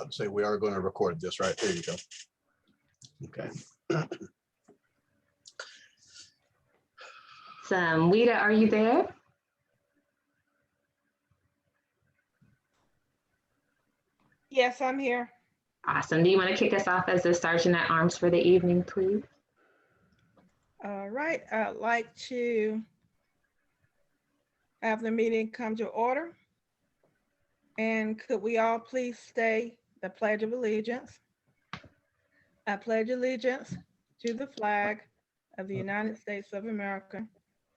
I'd say we are going to record this, right? There you go. Okay. Wida, are you there? Yes, I'm here. Awesome. Do you want to kick us off as the Sergeant at Arms for the evening, please? All right, I'd like to have the meeting come to order. And could we all please say the Pledge of Allegiance? I pledge allegiance to the flag of the United States of America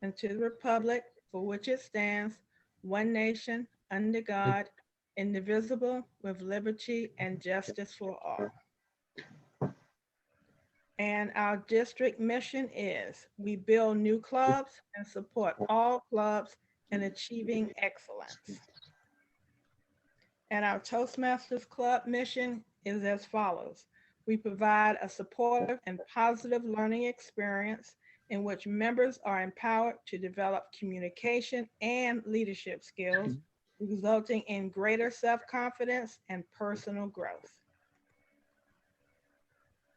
and to the republic for which it stands, one nation, under God, indivisible, with liberty and justice for all. And our district mission is we build new clubs and support all clubs in achieving excellence. And our Toastmasters Club mission is as follows. We provide a supportive and positive learning experience in which members are empowered to develop communication and leadership skills, resulting in greater self-confidence and personal growth.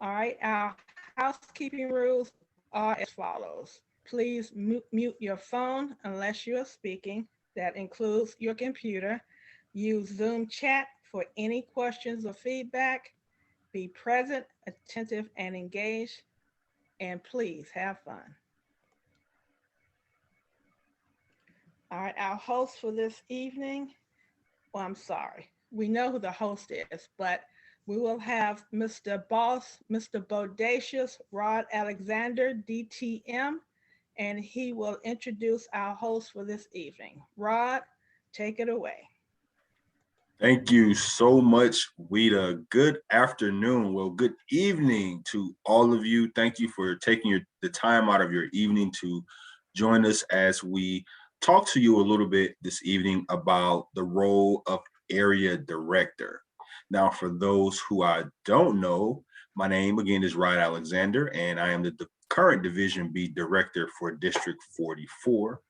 All right, our housekeeping rules are as follows. Please mute your phone unless you are speaking. That includes your computer. Use Zoom chat for any questions or feedback. Be present, attentive, and engaged. And please have fun. All right, our host for this evening, well, I'm sorry. We know who the host is, but we will have Mr. Boss, Mr. Bodacious, Rod Alexander, DTM, and he will introduce our host for this evening. Rod, take it away. Thank you so much, Wida. Good afternoon. Well, good evening to all of you. Thank you for taking the time out of your evening to join us as we talk to you a little bit this evening about the role of Area Director. Now, for those who I don't know, my name again is Rod Alexander, and I am the current Division B Director for District 44.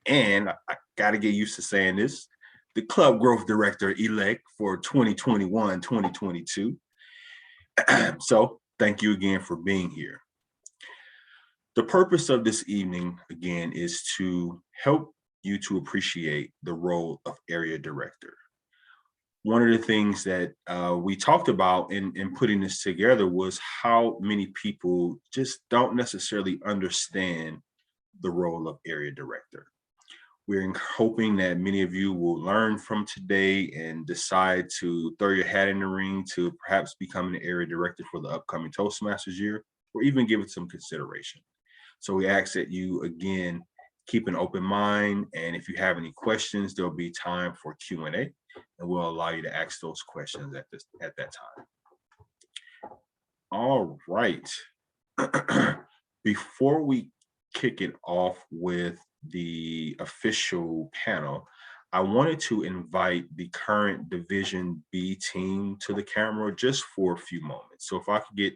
And I got to get used to saying this, the Club Growth Director-elect for 2021-2022. So thank you again for being here. The purpose of this evening, again, is to help you to appreciate the role of Area Director. One of the things that we talked about in putting this together was how many people just don't necessarily understand the role of Area Director. We're hoping that many of you will learn from today and decide to throw your hat in the ring to perhaps become an area director for the upcoming Toastmasters year, or even give it some consideration. So we ask that you, again, keep an open mind. And if you have any questions, there'll be time for Q&A, and we'll allow you to ask those questions at that time. All right. Before we kick it off with the official panel, I wanted to invite the current Division B team to the camera just for a few moments. So if I could get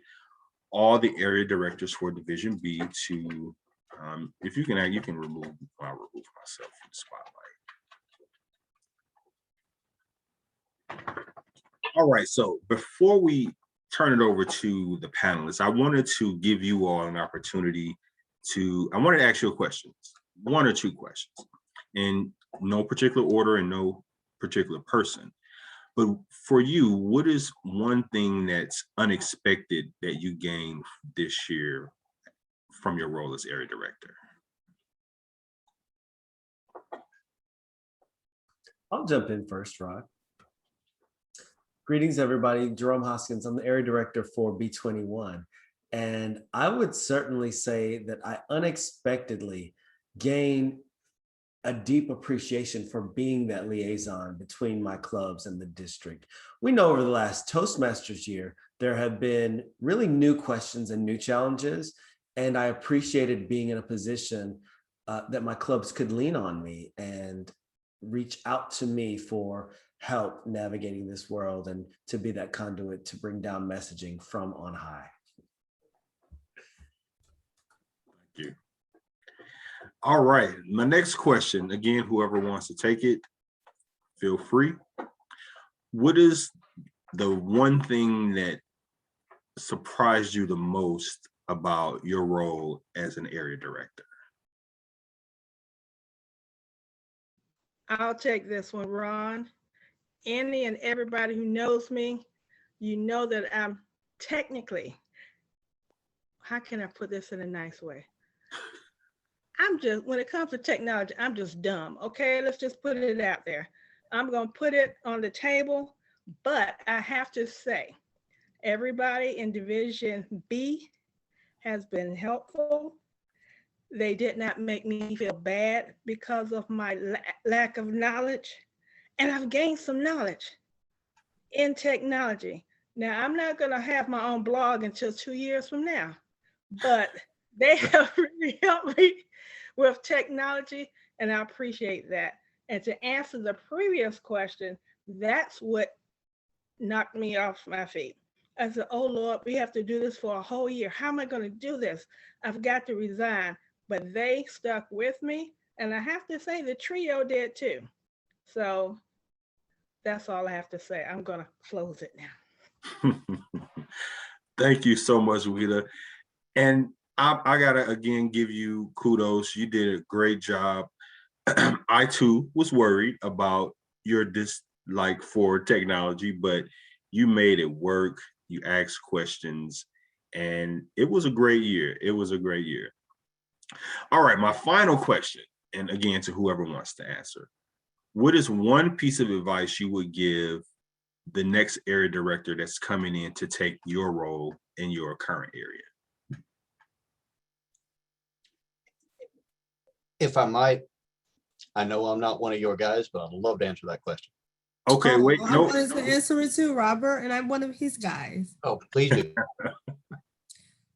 all the area directors for Division B to, if you can remove, I'll remove myself from the spotlight. All right, so before we turn it over to the panelists, I wanted to give you all an opportunity I wanted to ask you a question, one or two questions, in no particular order and no particular person. But for you, what is one thing that's unexpected that you gained this year from your role as area director? I'll jump in first, Rod. Greetings, everybody. Jerome Hoskins. I'm the area director for B21. And I would certainly say that I unexpectedly gained a deep appreciation for being that liaison between my clubs and the district. We know over the last Toastmasters year, there have been really new questions and new challenges. And I appreciated being in a position that my clubs could lean on me and reach out to me for help navigating this world, and to be that conduit to bring down messaging from on high. Thank you. All right, my next question, again, whoever wants to take it, feel free. What is the one thing that surprised you the most about your role as an area director? I'll take this one, Ron. Any and everybody who knows me, you know that I'm technically, how can I put this in a nice way? I'm just, when it comes to technology, I'm just dumb. Okay, let's just put it out there. I'm going to put it on the table, but I have to say, everybody in Division B has been helpful. They did not make me feel bad because of my lack of knowledge. And I've gained some knowledge in technology. Now, I'm not going to have my own blog until 2 years from now, but they have really helped me with technology, and I appreciate that. And to answer the previous question, that's what knocked me off my feet. I said, oh Lord, we have to do this for a whole year. How am I going to do this? I've got to resign. But they stuck with me. And I have to say the trio did too. So that's all I have to say. I'm going to close it now. Thank you so much, Wheeler. And I gotta again give you kudos. You did a great job. I too was worried about your dislike for technology, but you made it work. You asked questions, and it was a great year. It was a great year. All right, my final question, and again, to whoever wants to answer, what is one piece of advice you would give the next area director that's coming in to take your role in your current area? If I might, I know I'm not one of your guys, but I'd love to answer that question. Okay, wait, I no. wanted to answer it too, Robert, and I'm one of his guys. Oh, please do.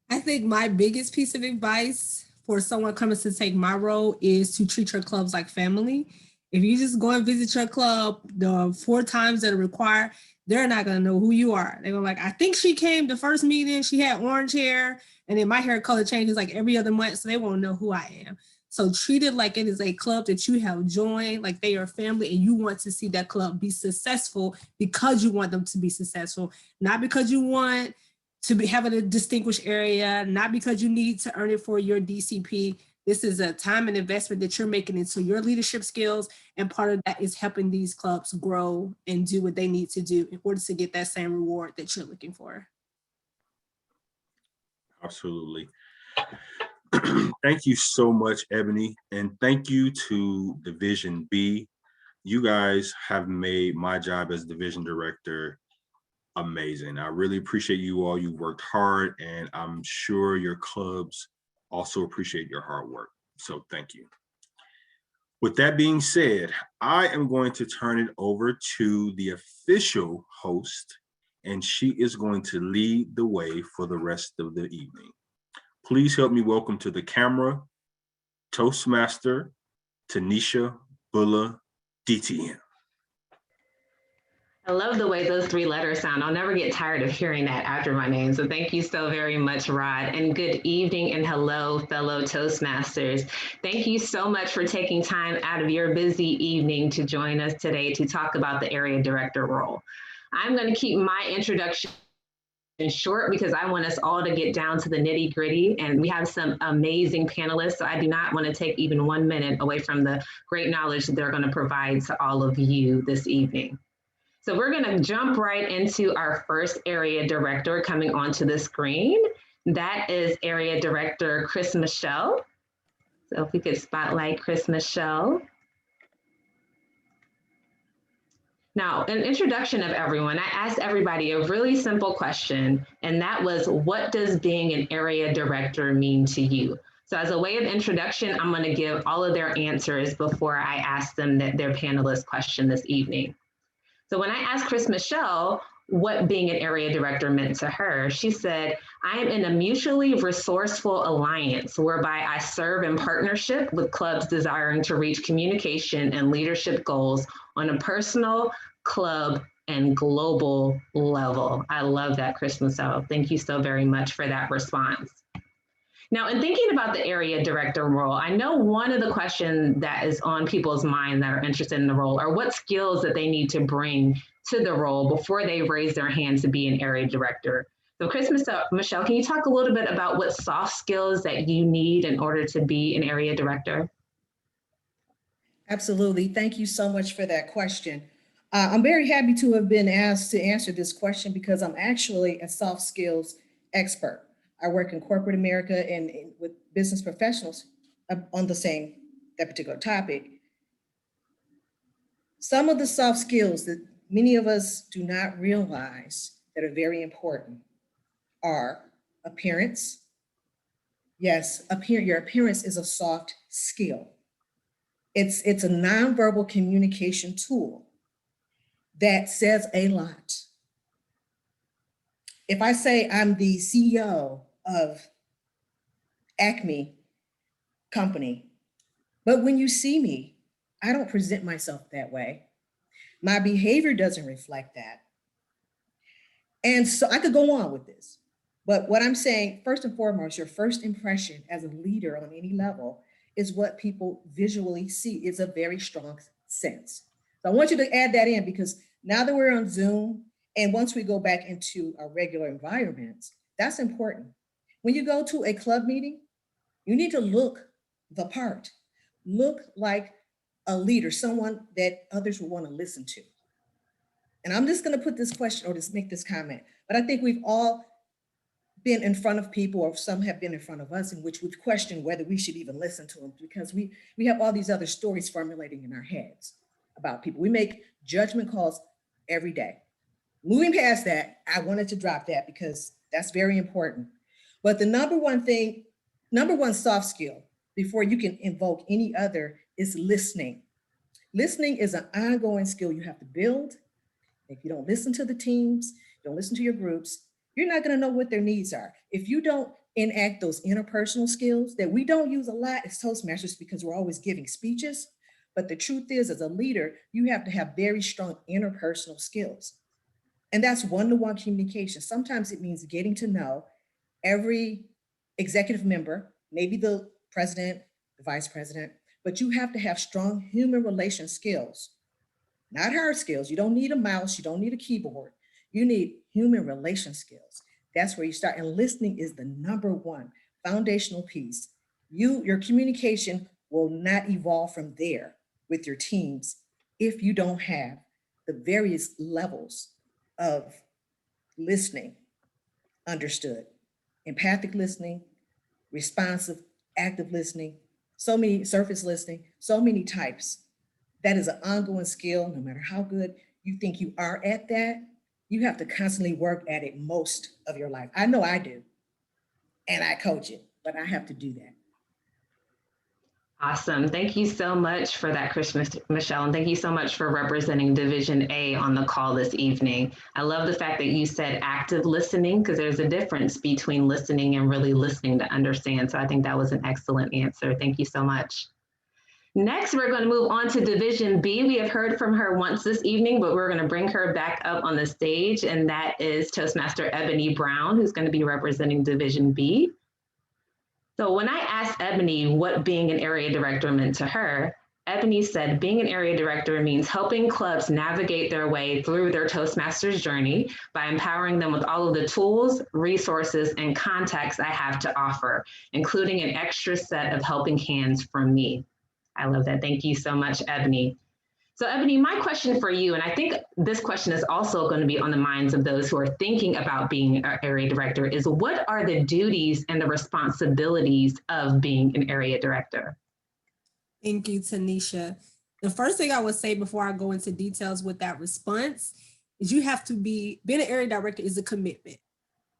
I think my biggest piece of advice for someone coming to take my role is to treat your clubs like family. If you just go and visit your club the 4 times that are required, they're not going to know who you are. They're going to be like, I think she came the first meeting, she had orange hair, and then my hair color changes like every other month, so they won't know who I am. So treat it like it is a club that you have joined, like they are family, and you want to see that club be successful because you want them to be successful, not because you want to be having a distinguished area, not because you need to earn it for your DCP. This is a time and investment that you're making into your leadership skills, and part of that is helping these clubs grow and do what they need to do in order to get that same reward that you're looking for. Absolutely. Thank you so much, Ebony. And thank you to Division B. You guys have made my job as division director amazing. I really appreciate you all. You worked hard, and I'm sure your clubs also appreciate your hard work. So thank you. With that being said, I am going to turn it over to the official host, and she is going to lead the way for the rest of the evening. Please help me welcome to the camera, Toastmaster Tanisha Bulla DTM. I love the way those 3 letters sound. I'll never get tired of hearing that after my name. So thank you so very much, Rod. And good evening and hello, fellow Toastmasters. Thank you so much for taking time out of your busy evening to join us today to talk about the area director role. I'm going to keep my introduction short because I want us all to get down to the nitty gritty, and we have some amazing panelists. So I do not want to take even 1 minute away from the great knowledge that they're going to provide to all of you this evening. So we're going to jump right into our first area director coming onto the screen. That is Area Director Chris Michelle. So if we could spotlight Chris Michelle. Now, an introduction of everyone, I asked everybody a really simple question, and that was, what does being an area director mean to you? So as a way of introduction, I'm going to give all of their answers before I ask them their panelist question this evening. So when I asked Chris Michelle what being an area director meant to her, she said, I am in a mutually resourceful alliance whereby I serve in partnership with clubs desiring to reach communication and leadership goals on a personal, club, and global level. I love that, Chris Michelle. Thank you so very much for that response. Now, in thinking about the area director role, I know one of the questions that is on people's mind that are interested in the role are what skills that they need to bring to the role before they raise their hand to be an area director. So Chris, Michelle, can you talk a little bit about what soft skills that you need in order to be an area director? Absolutely. Thank you so much for that question. I'm very happy to have been asked to answer this question because I'm actually a soft skills expert. I work in corporate America and with business professionals on that particular topic. Some of the soft skills that many of us do not realize that are very important are appearance. Yes, your appearance is a soft skill. It's a nonverbal communication tool that says a lot. If I say I'm the CEO of Acme company, but when you see me, I don't present myself that way. My behavior doesn't reflect that. And so I could go on with this, but what I'm saying, first and foremost, your first impression as a leader on any level is what people visually see. It's a very strong sense. So I want you to add that in because now that we're on Zoom, and once we go back into our regular environments, that's important. When you go to a club meeting, you need to look the part. Look like a leader, someone that others will want to listen to. And I'm just going to put this question or just make this comment, but I think we've all been in front of people, or some have been in front of us, in which we've questioned whether we should even listen to them because we have all these other stories formulating in our heads about people. We make judgment calls every day. Moving past that, I wanted to drop that because that's very important. But the number one soft skill before you can invoke any other is listening. Listening is an ongoing skill you have to build. If you don't listen to the teams, don't listen to your groups, you're not going to know what their needs are. If you don't enact those interpersonal skills that we don't use a lot as Toastmasters because we're always giving speeches, but the truth is, as a leader, you have to have very strong interpersonal skills. And that's one-to-one communication. Sometimes it means getting to know every executive member, maybe the president, the vice president, but you have to have strong human relation skills, not hard skills. You don't need a mouse, you don't need a keyboard. You need human relation skills. That's where you start. And listening is the number one foundational piece. Your communication will not evolve from there with your teams if you don't have the various levels of listening understood. Empathic listening, responsive, active listening, so many surface listening, so many types. That is an ongoing skill. No matter how good you think you are at that, you have to constantly work at it most of your life. I know I do, and I coach it, but I have to do that. Awesome. Thank you so much for that, Chris, Michelle, and thank you so much for representing Division A on the call this evening. I love the fact that you said active listening because there's a difference between listening and really listening to understand. So I think that was an excellent answer. Thank you so much. Next, we're going to move on to Division B. We have heard from her once this evening, but we're going to bring her back up on the stage, and that is Toastmaster Ebony Brown, who's going to be representing Division B. So when I asked Ebony what being an area director meant to her, Ebony said being an area director means helping clubs navigate their way through their Toastmasters journey by empowering them with all of the tools, resources, and contacts I have to offer, including an extra set of helping hands from me. I love that. Thank you so much, Ebony. So Ebony, my question for you, and I think this question is also going to be on the minds of those who are thinking about being an area director, is what are the duties and the responsibilities of being an area director? Thank you, Tanisha. The first thing I would say before I go into details with that response is you have to being an area director is a commitment.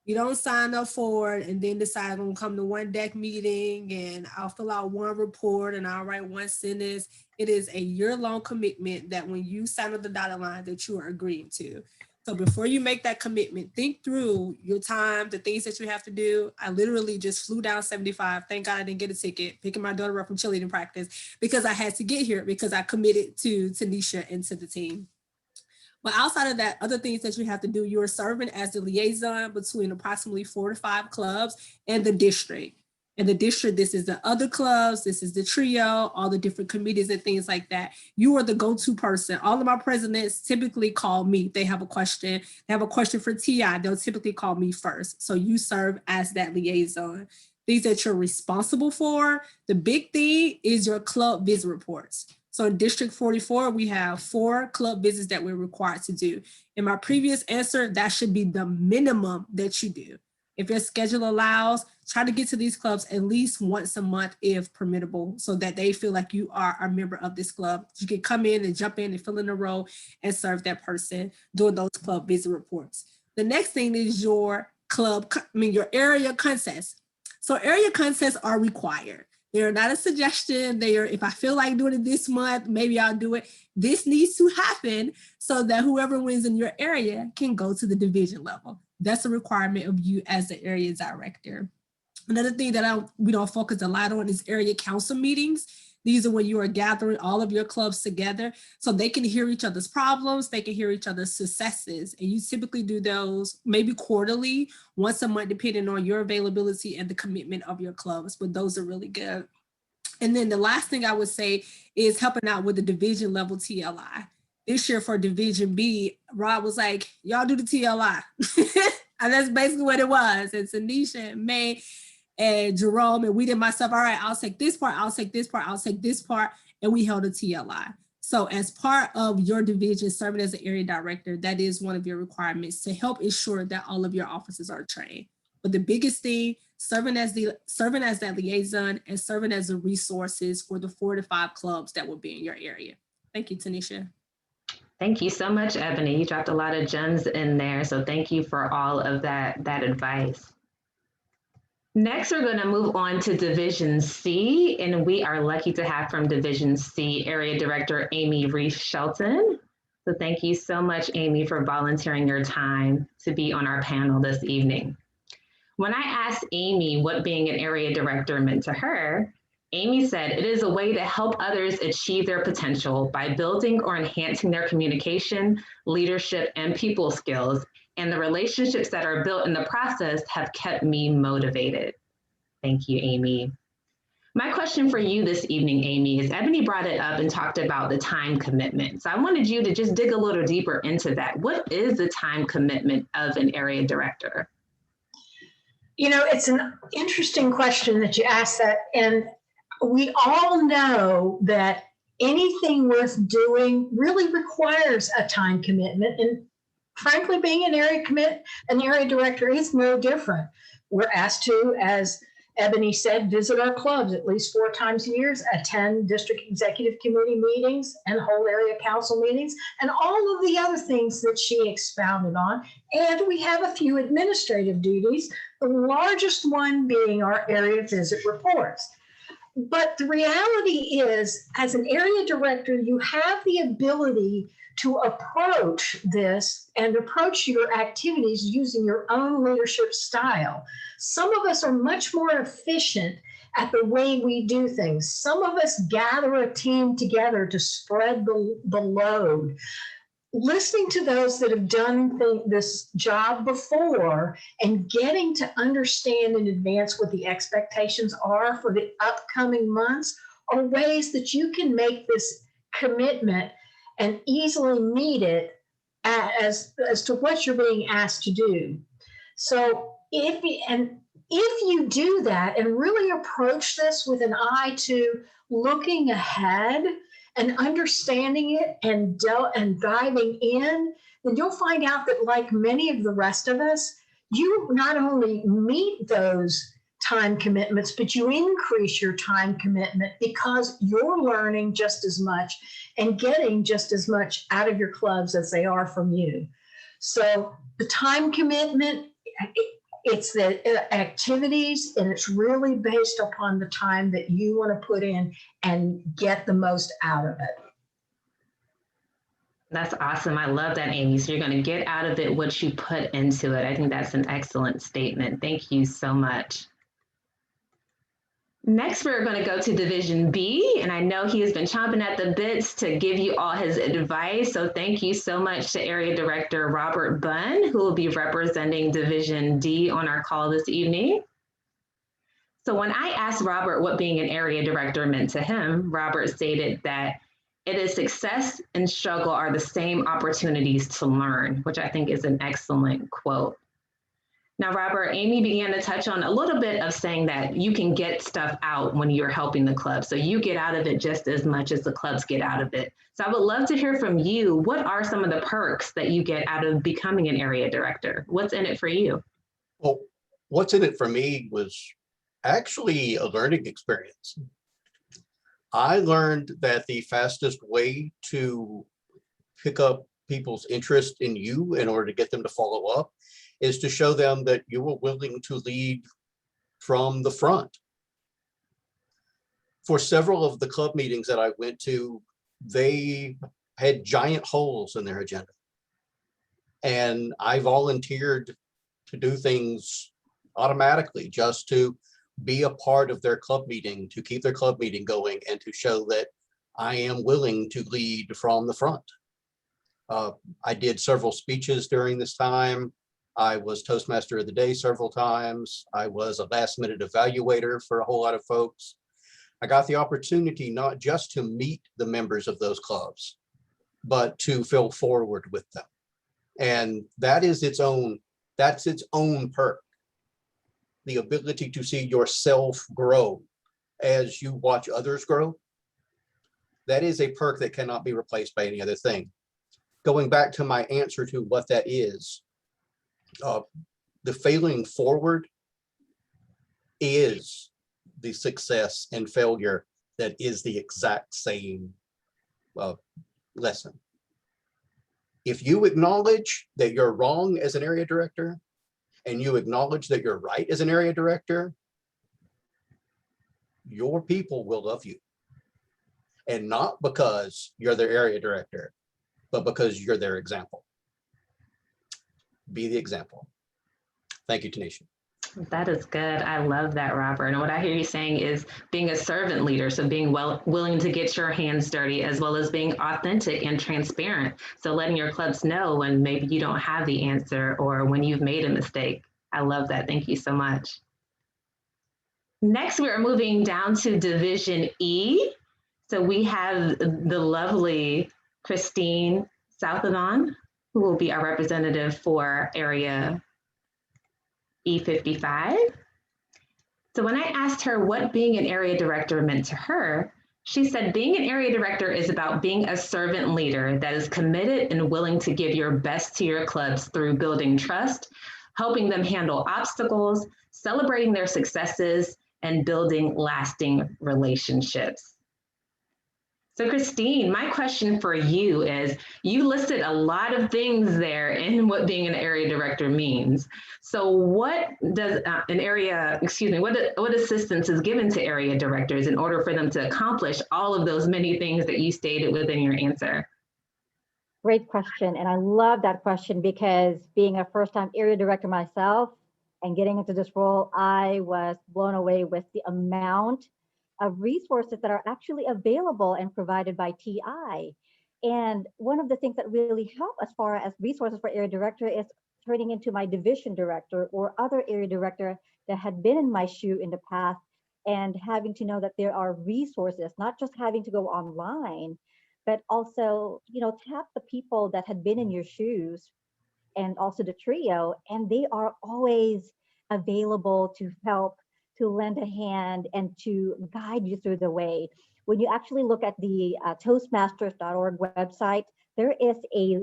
You don't sign up for it and then decide I'm going to come to one deck meeting and I'll fill out one report and I'll write one sentence. It is a year-long commitment that when you sign up the dotted line that you are agreeing to. So before you make that commitment, think through your time, the things that you have to do. I literally just flew down 75. Thank God I didn't get a ticket, picking my daughter up from cheerleading practice because I had to get here because I committed to Tanisha and to the team. But outside of that, other things that you have to do, you're serving as the liaison between approximately 4 to 5 clubs and the district. In the district, this is the other clubs, this is the trio, all the different committees and things like that. You are the go-to person. All of my presidents typically call me. They have a question for TI, they'll typically call me first. So you serve as that liaison. Things that you're responsible for. The big thing is your club visit reports. So in District 44, we have 4 club visits that we're required to do. In my previous answer, that should be the minimum that you do. If your schedule allows, try to get to these clubs at least once a month if permittable, so that they feel like you are a member of this club. You can come in and jump in and fill in a role and serve that person doing those club visit reports. The next thing is your your area contests. So area contests are required. They're not a suggestion. They are, if I feel like doing it this month, maybe I'll do it. This needs to happen so that whoever wins in your area can go to the division level. That's a requirement of you as the area director. Another thing that we don't focus a lot on is area council meetings. These are when you are gathering all of your clubs together so they can hear each other's problems, they can hear each other's successes. And you typically do those maybe quarterly, once a month, depending on your availability and the commitment of your clubs, but those are really good. And then the last thing I would say is helping out with the division level TLI. This year for Division B, Rob was like, y'all do the TLI. And that's basically what it was. And Tanisha and May and Jerome and we did myself, all right, I'll take this part, I'll take this part, I'll take this part, and we held a TLI. So as part of your division, serving as an area director, that is one of your requirements to help ensure that all of your officers are trained. But the biggest thing, serving as that liaison and serving as the resources for the 4 to 5 clubs that will be in your area. Thank you, Tanisha. Thank you so much, Ebony. You dropped a lot of gems in there. So thank you for all of that advice. Next, we're going to move on to Division C, and we are lucky to have from Division C Area Director Amy Reese Shelton. So thank you so much, Amy, for volunteering your time to be on our panel this evening. When I asked Amy what being an area director meant to her, Amy said it is a way to help others achieve their potential by building or enhancing their communication, leadership, and people skills. And the relationships that are built in the process have kept me motivated. Thank you, Amy. My question for you this evening, Amy, is Ebony brought it up and talked about the time commitment. So I wanted you to just dig a little deeper into that. What is the time commitment of an area director? You know, it's an interesting question that you asked that. And we all know that anything worth doing really requires a time commitment. And frankly, being an area director is no different. We're asked to, as Ebony said, visit our clubs at least 4 times a year, attend district executive committee meetings and whole area council meetings, and all of the other things that she expounded on. And we have a few administrative duties, the largest one being our area visit reports. But the reality is, as an area director, you have the ability to approach this and approach your activities using your own leadership style. Some of us are much more efficient at the way we do things. Some of us gather a team together to spread the load. Listening to those that have done this job before and getting to understand in advance what the expectations are for the upcoming months are ways that you can make this commitment and easily meet it as to what you're being asked to do. So if you do that and really approach this with an eye to looking ahead and understanding it and diving in, then you'll find out that, like many of the rest of us, you not only meet those time commitments, but you increase your time commitment because you're learning just as much and getting just as much out of your clubs as they are from you. So the time commitment, it's the activities, and it's really based upon the time that you want to put in and get the most out of it. That's awesome. I love that, Amy. So you're going to get out of it what you put into it. I think that's an excellent statement. Thank you so much. Next, we're going to go to Division B, and I know he has been chomping at the bits to give you all his advice. So thank you so much to Area Director Robert Bunn, who will be representing Division D on our call this evening. So when I asked Robert what being an area director meant to him, Robert stated that it is success and struggle are the same opportunities to learn, which I think is an excellent quote. Now, Robert, Amy began to touch on a little bit of saying that you can get stuff out when you're helping the club. So you get out of it just as much as the clubs get out of it. So I would love to hear from you. What are some of the perks that you get out of becoming an area director? What's in it for you? Well, what's in it for me was actually a learning experience. I learned that the fastest way to pick up people's interest in you in order to get them to follow up is to show them that you were willing to lead from the front. For several of the club meetings that I went to, they had giant holes in their agenda. And I volunteered to do things automatically just to be a part of their club meeting, to keep their club meeting going, and to show that I am willing to lead from the front. I did several speeches during this time. I was Toastmaster of the Day several times. I was a last minute evaluator for a whole lot of folks. I got the opportunity not just to meet the members of those clubs, but to fill forward with them. And that is that's its own perk. The ability to see yourself grow as you watch others grow. That is a perk that cannot be replaced by any other thing. Going back to my answer to what that is, the failing forward is the success and failure that is the exact same lesson. If you acknowledge that you're wrong as an area director and you acknowledge that you're right as an area director, your people will love you. And not because you're their area director, but because you're their example. Be the example. Thank you, Tanisha. That is good. I love that, Robert. And what I hear you saying is being a servant leader. So being willing to get your hands dirty, as well as being authentic and transparent. So letting your clubs know when maybe you don't have the answer or when you've made a mistake. I love that. Thank you so much. Next, we are moving down to Division E. So we have the lovely Christine Southavan, who will be our representative for Area E55. So when I asked her what being an area director meant to her, she said being an area director is about being a servant leader that is committed and willing to give your best to your clubs through building trust, helping them handle obstacles, celebrating their successes, and building lasting relationships. So Christine, my question for you is, you listed a lot of things there in what being an area director means. So what does what assistance is given to area directors in order for them to accomplish all of those many things that you stated within your answer? Great question. And I love that question because being a first-time area director myself and getting into this role, I was blown away with the amount of resources that are actually available and provided by TI. And one of the things that really help as far as resources for area director is turning into my division director or other area director that had been in my shoe in the past and having to know that there are resources, not just having to go online, but also, tap the people that had been in your shoes and also the trio, and they are always available to help, to lend a hand, and to guide you through the way. When you actually look at the Toastmasters.org website, there is a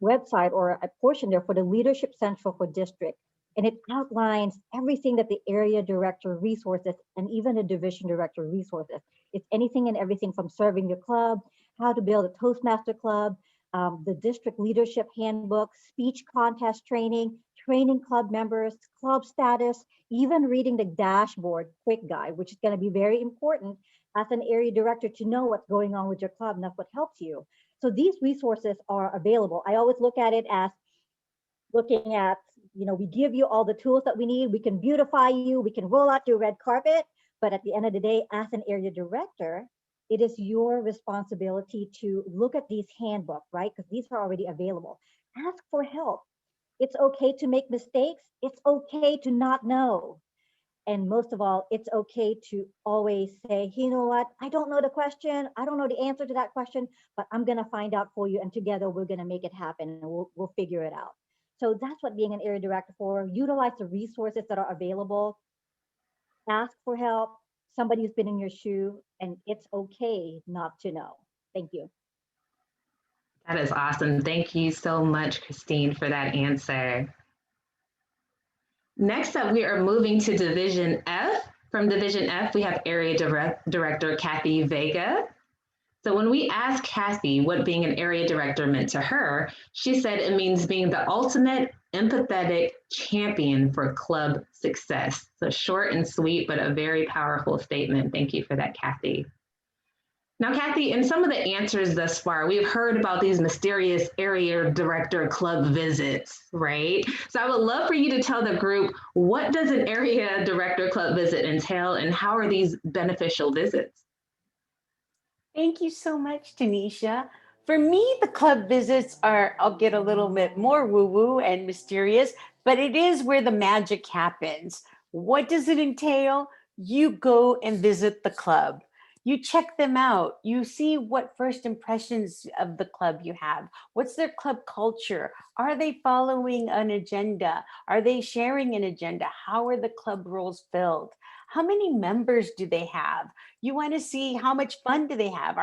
website or a portion there for the Leadership Central for District. And it outlines everything that the area director resources and even the division director resources. It's anything and everything from serving your club, how to build a Toastmaster club, the district leadership handbook, speech contest training, training club members, club status, even reading the dashboard quick guide, which is going to be very important as an area director to know what's going on with your club, and that's what helps you. So these resources are available. I always look at it as looking at, we give you all the tools that we need. We can beautify you. We can roll out your red carpet. But at the end of the day, as an area director, it is your responsibility to look at these handbooks, right? Because these are already available. Ask for help. It's okay to make mistakes. It's okay to not know. And most of all, it's okay to always say, you know what, I don't know the question, I don't know the answer to that question, but I'm gonna find out for you, and together we're gonna make it happen, and we'll figure it out. So that's what being an area director for. Utilize the resources that are available. Ask for help. Somebody who's been in your shoe, and it's okay not to know. Thank you. That is awesome. Thank you so much, Christine, for that answer. Next up, we are moving to Division F. From Division F, we have Area Director Kathy Vega. So when we asked Kathy what being an area director meant to her, she said it means being the ultimate empathetic champion for club success. So short and sweet, but a very powerful statement. Thank you for that, Kathy. Now, Kathy, in some of the answers thus far, we've heard about these mysterious area director club visits, right? So I would love for you to tell the group, what does an area director club visit entail, and how are these beneficial visits? Thank you so much, Tanisha. For me, the club visits are, I'll get a little bit more woo-woo and mysterious, but it is where the magic happens. What does it entail? You go and visit the club. You check them out. You see what first impressions of the club you have. What's their club culture? Are they following an agenda? Are they sharing an agenda? How are the club roles filled? How many members do they have? You want to see how much fun do they have?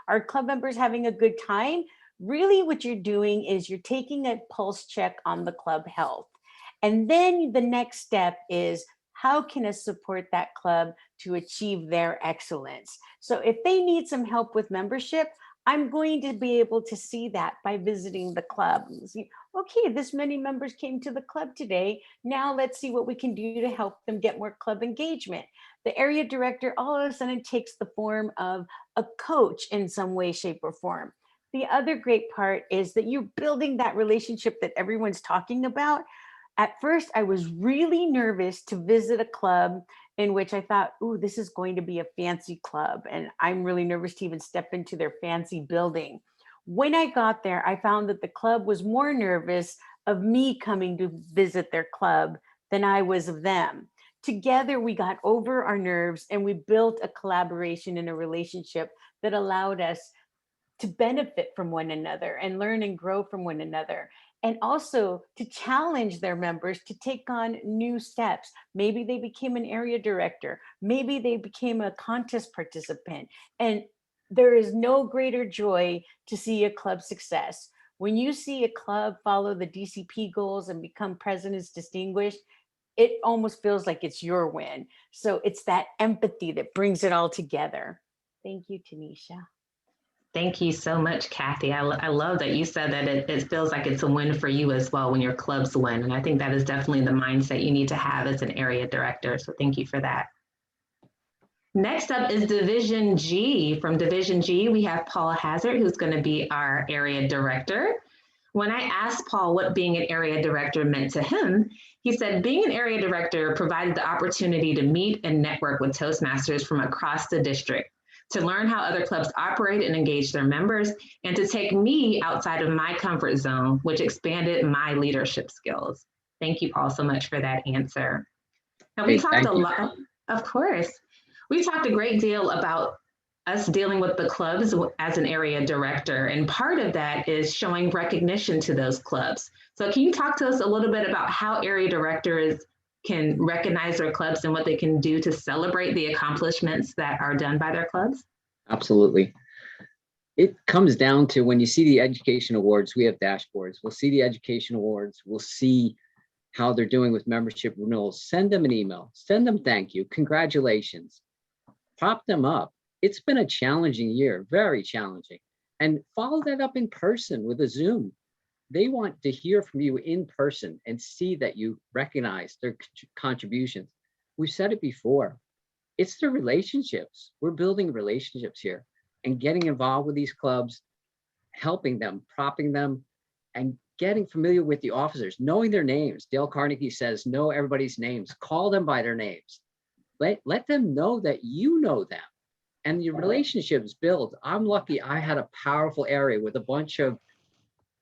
Are club members having a good time? Really what you're doing is you're taking a pulse check on the club health. And then the next step is, how can I support that club to achieve their excellence? So if they need some help with membership, I'm going to be able to see that by visiting the club. See, okay, this many members came to the club today. Now let's see what we can do to help them get more club engagement. The area director all of a sudden takes the form of a coach in some way, shape, or form. The other great part is that you're building that relationship that everyone's talking about. At first, I was really nervous to visit a club in which I thought, ooh, this is going to be a fancy club. And I'm really nervous to even step into their fancy building. When I got there, I found that the club was more nervous of me coming to visit their club than I was of them. Together, we got over our nerves and we built a collaboration and a relationship that allowed us to benefit from one another and learn and grow from one another. And also to challenge their members to take on new steps. Maybe they became an area director. Maybe they became a contest participant. And there is no greater joy to see a club success. When you see a club follow the DCP goals and become President's Distinguished, it almost feels like it's your win. So it's that empathy that brings it all together. Thank you, Tanisha. Thank you so much, Kathy. I love that you said that it feels like it's a win for you as well when your clubs win. And I think that is definitely the mindset you need to have as an area director. So thank you for that. Next up is Division G. From Division G, we have Paul Hazard, who's going to be our area director. When I asked Paul what being an area director meant to him, he said being an area director provided the opportunity to meet and network with Toastmasters from across the district, to learn how other clubs operate and engage their members, and to take me outside of my comfort zone, which expanded my leadership skills. Thank you, Paul, so much for that answer. Now, we talked a lot, of course, we talked a great deal about us dealing with the clubs as an area director, and part of that is showing recognition to those clubs. So can you talk to us a little bit about how area directors can recognize their clubs and what they can do to celebrate the accomplishments that are done by their clubs? Absolutely. It comes down to when you see the education awards, we have dashboards. We'll see the education awards. We'll see how they're doing with membership renewals. Send them an email. Send them thank you. Congratulations. Prop them up. It's been a challenging year, very challenging. And follow that up in person with a Zoom. They want to hear from you in person and see that you recognize their contributions. We've said it before. It's the relationships. We're building relationships here and getting involved with these clubs, helping them, propping them, and getting familiar with the officers, knowing their names. Dale Carnegie says, know everybody's names, call them by their names. Let them know that you know them and your relationships build. I'm lucky I had a powerful area with a bunch of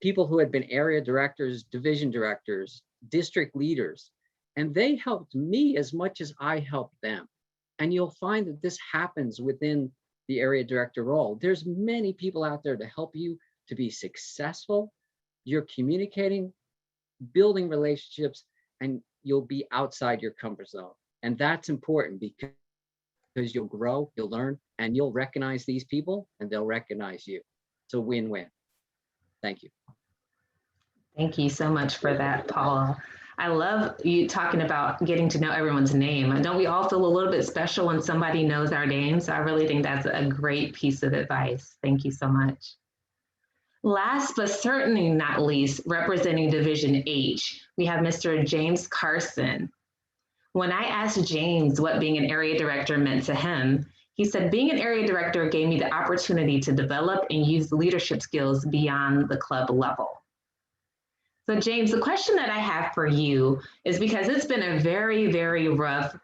people who had been area directors, division directors, district leaders, And they helped me as much as I helped them. And you'll find that this happens within the area director role. There's many people out there to help you to be successful. You're communicating, building relationships, and you'll be outside your comfort zone. And that's important because you'll grow, you'll learn, and you'll recognize these people and they'll recognize you. It's a win-win. Thank you. Thank you so much for that, Paula. I love you talking about getting to know everyone's name. Don't we all feel a little bit special when somebody knows our names? So I really think that's a great piece of advice. Thank you so much. Last but certainly not least, representing Division H, we have Mr. James Carson. When I asked James what being an area director meant to him, he said, being an area director gave me the opportunity to develop and use leadership skills beyond the club level. So James, the question that I have for you is because it's been a very, very rough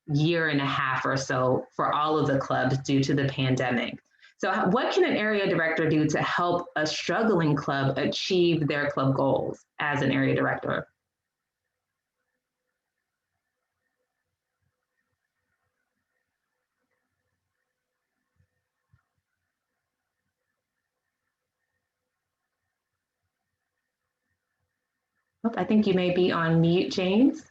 year and a half or so for all of the clubs due to the pandemic. So what can an area director do to help a struggling club achieve their club goals as an area director? Oh, I think you may be on mute, James.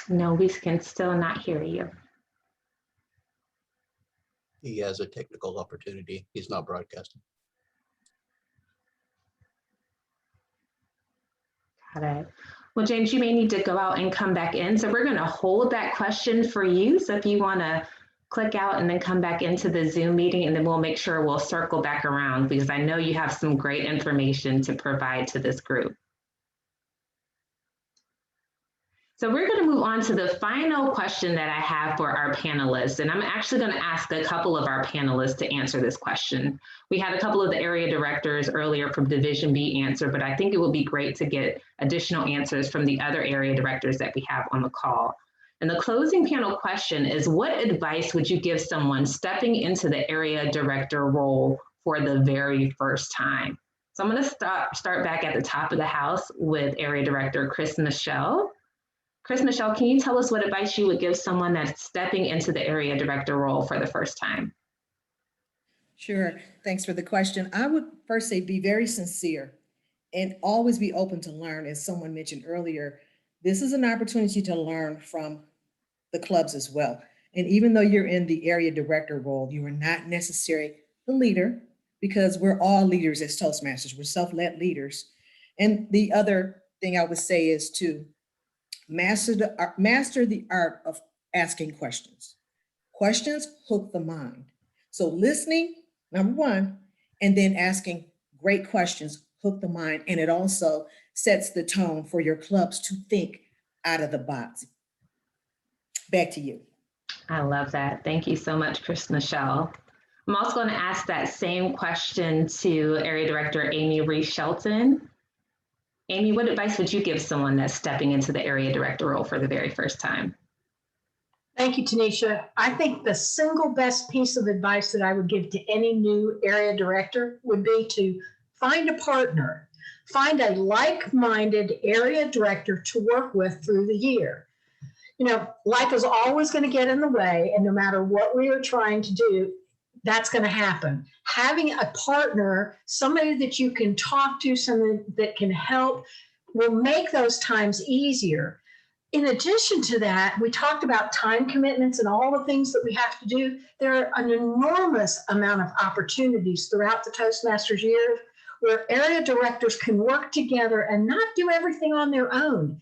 No, we can still not hear you. He has a technical opportunity. He's not broadcasting. Got it. Well, James, you may need to go out and come back in. So we're going to hold that question for you. So if you want to click out and then come back into the Zoom meeting, and then we'll make sure we'll circle back around because I know you have some great information to provide to this group. So we're going to move on to the final question that I have for our panelists. And I'm actually going to ask a couple of our panelists to answer this question. We had a couple of the area directors earlier from Division B answer, but I think it would be great to get additional answers from the other area directors that we have on the call. And the closing panel question is, what advice would you give someone stepping into the area director role for the very first time? So I'm going to start back at the top of the house with area director Chris Michelle. Chris Michelle, can you tell us what advice you would give someone that's stepping into the area director role for the first time? Sure. Thanks for the question. I would first say be very sincere and always be open to learn. As someone mentioned earlier, this is an opportunity to learn from the clubs as well. And even though you're in the area director role, you are not necessarily the leader because we're all leaders as Toastmasters. We're self-led leaders. And the other thing I would say is to master the art of asking questions. Questions hook the mind. So listening, number one, and then asking great questions hook the mind. And it also sets the tone for your clubs to think out of the box. Back to you. I love that. Thank you so much, Chris Michelle. I'm also going to ask that same question to Area Director Amy Reese Shelton. Amy, what advice would you give someone that's stepping into the area director role for the very first time? Thank you, Tanisha. I think the single best piece of advice that I would give to any new area director would be to find a partner, find a like-minded area director to work with through the year. You know, life is always going to get in the way, and no matter what we are trying to do, that's going to happen. Having a partner, somebody that you can talk to, someone that can help, will make those times easier. In addition to that, we talked about time commitments and all the things that we have to do. There are an enormous amount of opportunities throughout the Toastmasters year where area directors can work together and not do everything on their own.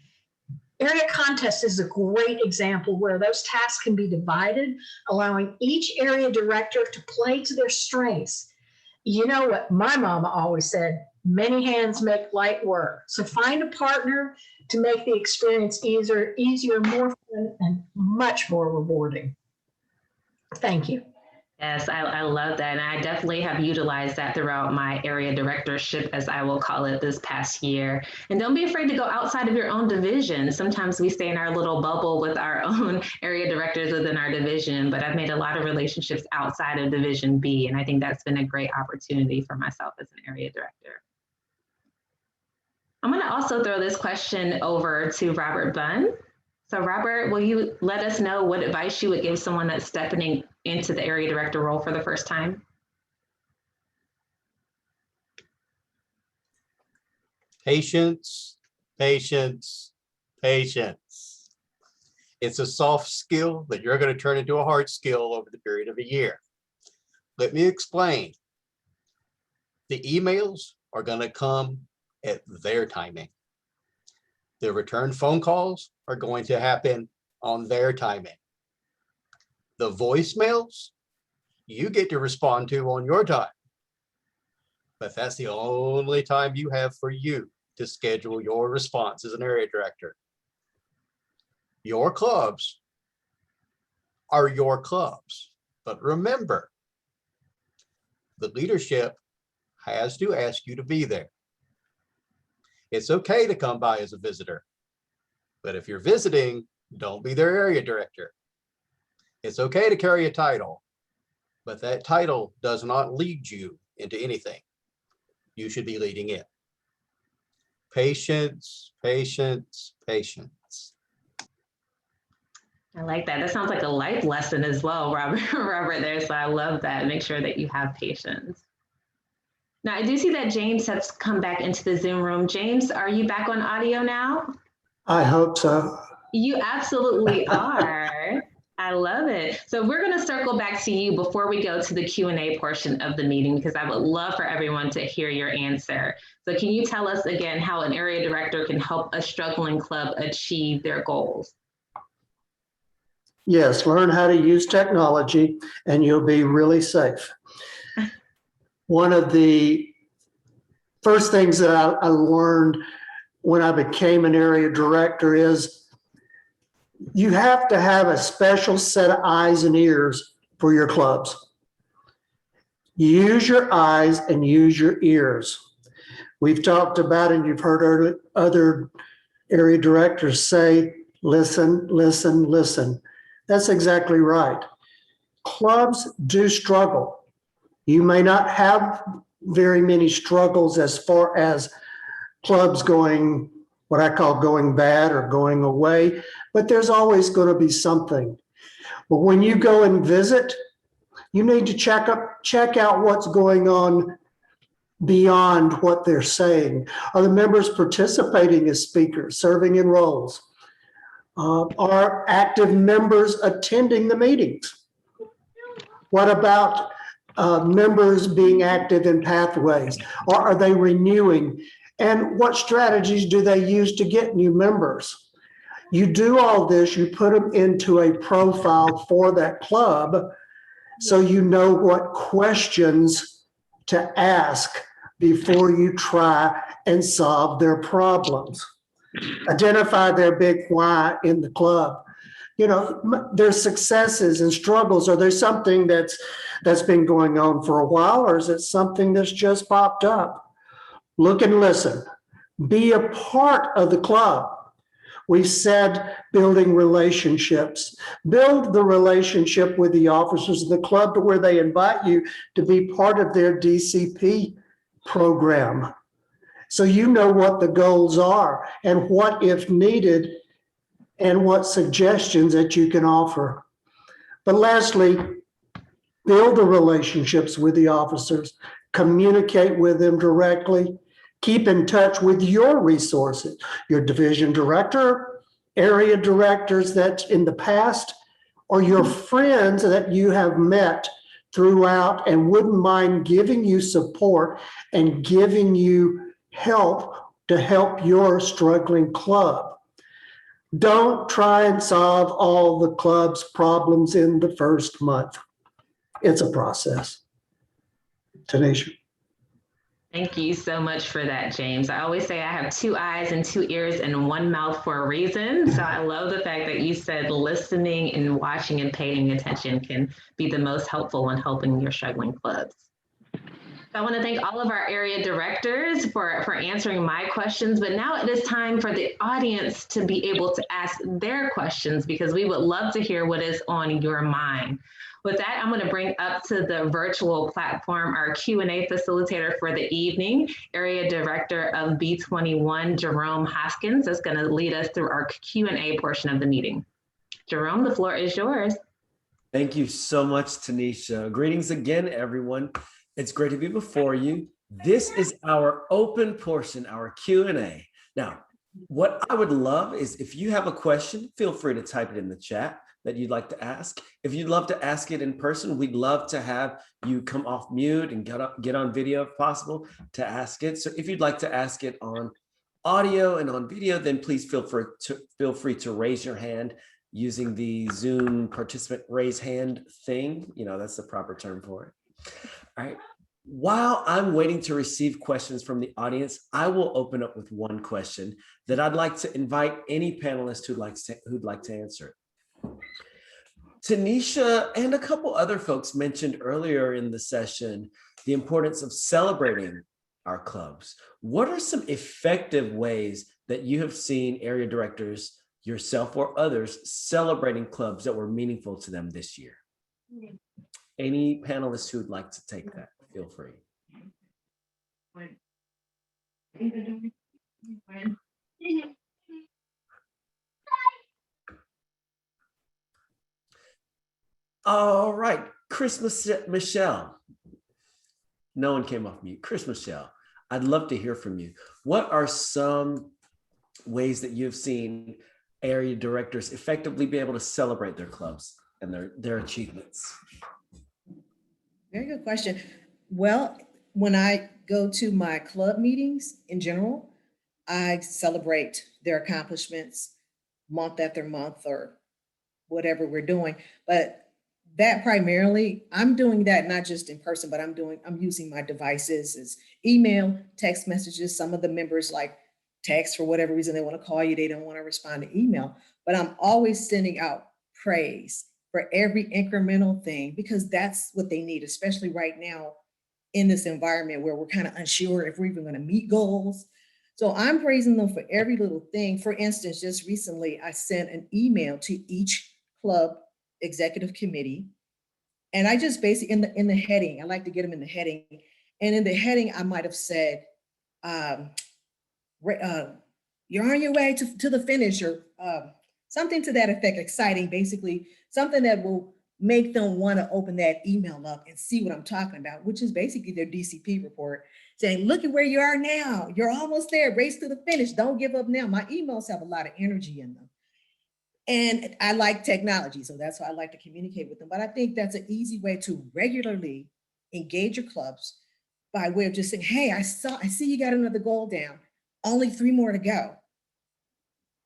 Area contest is a great example where those tasks can be divided, allowing each area director to play to their strengths. You know what my mama always said, many hands make light work. So find a partner to make the experience easier, more fun, and much more rewarding. Thank you. Yes, I love that. And I definitely have utilized that throughout my area directorship, as I will call it, this past year. And don't be afraid to go outside of your own division. Sometimes we stay in our little bubble with our own area directors within our division, but I've made a lot of relationships outside of Division B. And I think that's been a great opportunity for myself as an area director. I'm going to also throw this question over to Robert Bunn. So Robert, will you let us know what advice you would give someone that's stepping into the area director role for the first time? Patience, patience, patience. It's a soft skill that you're going to turn into a hard skill over the period of a year. Let me explain. The emails are going to come at their timing. The return phone calls are going to happen on their timing. The voicemails, you get to respond to on your time. But that's the only time you have for you to schedule your response as an area director. Your clubs are your clubs. But remember, the leadership has to ask you to be there. It's okay to come by as a visitor, but if you're visiting, don't be their area director. It's okay to carry a title, but that title does not lead you into anything. You should be leading it. Patience, patience, patience. I like that. That sounds like a life lesson as well, Robert there. So I love that. Make sure that you have patience. Now, I do see that James has come back into the Zoom room. James, are you back on audio now? I hope so. You absolutely are. I love it. So we're going to circle back to you before we go to the Q&A portion of the meeting, because I would love for everyone to hear your answer. So can you tell us again how an area director can help a struggling club achieve their goals? Yes, learn how to use technology and you'll be really safe. One of the first things that I learned when I became an area director is you have to have a special set of eyes and ears for your clubs. Use your eyes and use your ears. We've talked about, and you've heard other area directors say, listen, listen, listen. That's exactly right. Clubs do struggle. You may not have very many struggles as far as clubs going, what I call going bad or going away, but there's always going to be something. But when you go and visit, you need to check out what's going on beyond what they're saying. Are the members participating as speakers, serving in roles? Are active members attending the meetings? What about members being active in pathways? Or are they renewing? And what strategies do they use to get new members? You do all this, you put them into a profile for that club so you know what questions to ask before you try and solve their problems. Identify their big why in the club. You know, their successes and struggles. Are there something that's been going on for a while, or is it something that's just popped up? Look and listen. Be a part of the club. We've said building relationships. Build the relationship with the officers of the club to where they invite you to be part of their DCP program. So you know what the goals are and what, if needed, and what suggestions that you can offer. But lastly, build the relationships with the officers, communicate with them directly, keep in touch with your resources, your division director, area directors that's in the past, or your friends that you have met throughout and wouldn't mind giving you support and giving you help to help your struggling club. Don't try and solve all the club's problems in the first month. It's a process. Tanisha. Thank you so much for that, James. I always say I have 2 eyes and 2 ears and 1 mouth for a reason. So I love the fact that you said listening and watching and paying attention can be the most helpful when helping your struggling clubs. I want to thank all of our area directors for answering my questions, but now it is time for the audience to be able to ask their questions because we would love to hear what is on your mind. With that, I'm going to bring up to the virtual platform our Q&A facilitator for the evening, Area Director of B21, Jerome Hoskins, is going to lead us through our Q&A portion of the meeting. Jerome, the floor is yours. Thank you so much, Tanisha. Greetings again, everyone. It's great to be before you. This is our open portion, our Q&A. Now, what I would love is if you have a question, feel free to type it in the chat that you'd like to ask. If you'd love to ask it in person, we'd love to have you come off mute and get on video if possible to ask it. So if you'd like to ask it on audio and on video, then please feel free to raise your hand using the Zoom participant raise hand thing. You know, that's the proper term for it. All right. While I'm waiting to receive questions from the audience, I will open up with one question that I'd like to invite any panelist who'd like to answer. Tanisha and a couple other folks mentioned earlier in the session the importance of celebrating our clubs. What are some effective ways that you have seen area directors, yourself or others, celebrating clubs that were meaningful to them this year? Any panelists who'd like to take that, feel free. All right, Chris Michelle. No one came off mute. Chris Michelle, I'd love to hear from you. What are some ways that you've seen area directors effectively be able to celebrate their clubs and their achievements? Very good question. Well, when I go to my club meetings in general, I celebrate their accomplishments month after month or whatever we're doing. But that primarily, I'm doing that not just in person, but I'm using my devices as email, text messages. Some of the members like text for whatever reason they want to call you. They don't want to respond to email, but I'm always sending out praise for every incremental thing because that's what they need, especially right now in this environment where we're kind of unsure if we're even going to meet goals. So I'm praising them for every little thing. For instance, just recently, I sent an email to each club executive committee. And I just basically in the heading, I like to get them in the heading. And in the heading, I might have said, you're on your way to the finish or something to that effect, exciting, basically something that will make them want to open that email up and see what I'm talking about, which is basically their DCP report saying, look at where you are now. You're almost there, race to the finish. Don't give up now. My emails have a lot of energy in them. And I like technology, so that's why I like to communicate with them. But I think that's an easy way to regularly engage your clubs by way of just saying, hey, I see you got another goal down. Only 3 more to go.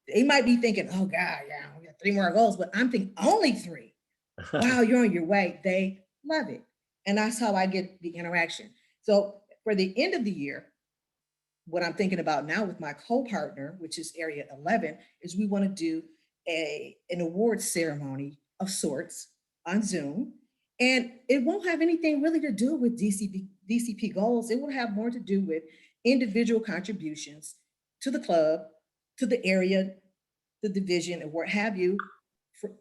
They might be thinking, oh God, yeah, we got 3 more goals, but I'm thinking only 3. Wow, you're on your way. They love it. And that's how I get the interaction. So for the end of the year, what I'm thinking about now with my co-partner, which is Area 11, is we want to do an awards ceremony of sorts on Zoom. And it won't have anything really to do with DCP goals. It will have more to do with individual contributions to the club, to the area, the division, and what have you. For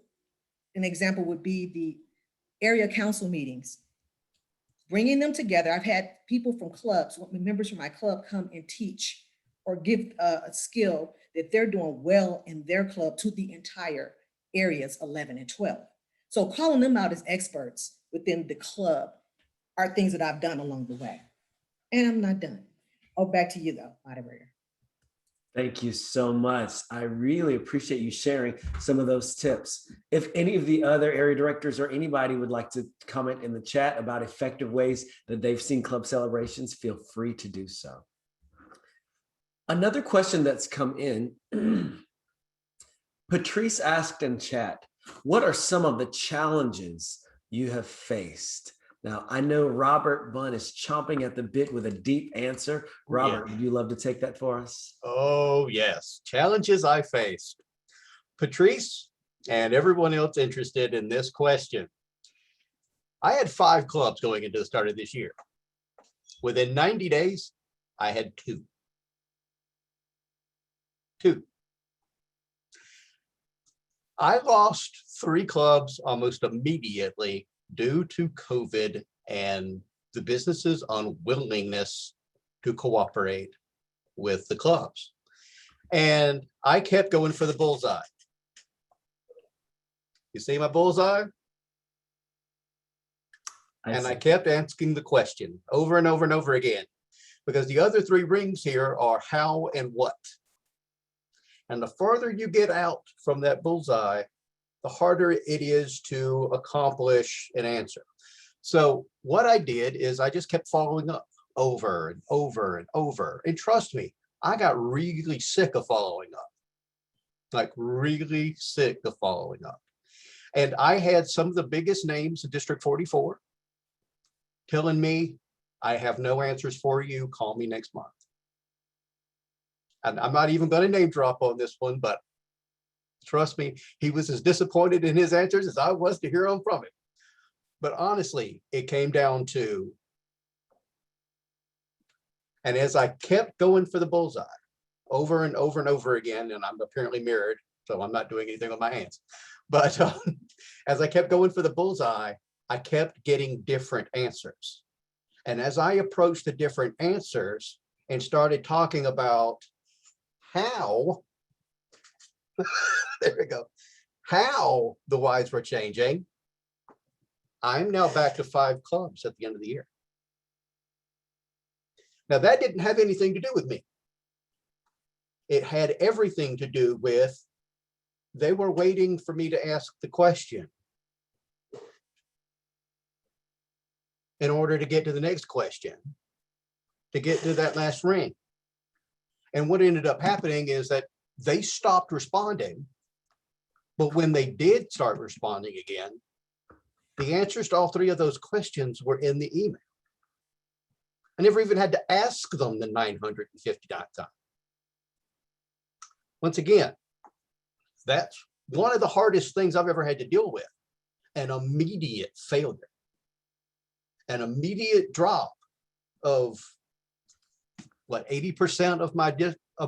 an example would be the area council meetings. Bringing them together. I've had people from clubs, members from my club come and teach or give a skill that they're doing well in their club to the entire areas 11 and 12. So calling them out as experts within the club are things that I've done along the way. And I'm not done. Oh, back to you though, moderator. Thank you so much. I really appreciate you sharing some of those tips. If any of the other area directors or anybody would like to comment in the chat about effective ways that they've seen club celebrations, feel free to do so. Another question that's come in, Patrice asked in chat, what are some of the challenges you have faced Now, I know Robert Bunn is chomping at the bit with a deep answer. Robert, would you love to take that for us? Oh, yes. Challenges I faced. Patrice and everyone else interested in this question. I had 5 clubs going into the start of this year. Within 90 days, I had 2. 2. I lost 3 clubs almost immediately due to COVID and the business's unwillingness to cooperate with the clubs. And I kept going for the bullseye. You see my bullseye? And I kept asking the question over and over and over again, because the other 3 rings here are how and what. And the farther you get out from that bullseye, the harder it is to accomplish an answer. So what I did is I just kept following up over and over and over. And trust me, I got really sick of following up, like really sick of following up. And I had some of the biggest names in District 44 telling me, I have no answers for you, call me next month. And I'm not even going to name drop on this one, but trust me, he was as disappointed in his answers as I was to hear them from him. But honestly, it came down to, and as I kept going for the bullseye over and over and over again, and I'm apparently mirrored, so I'm not doing anything with my hands. But as I kept going for the bullseye, I kept getting different answers. And as I approached the different answers and started talking about how, there we go, how the whys were changing, I'm now back to 5 clubs at the end of the year. Now that didn't have anything to do with me. It had everything to do with, they were waiting for me to ask the question in order to get to the next question, to get to that last ring. And what ended up happening is that they stopped responding. But when they did start responding again, the answers to all 3 of those questions were in the email. I never even had to ask them the 959th time. Once again, that's one of the hardest things I've ever had to deal with, an immediate failure, an immediate drop of what, 80% of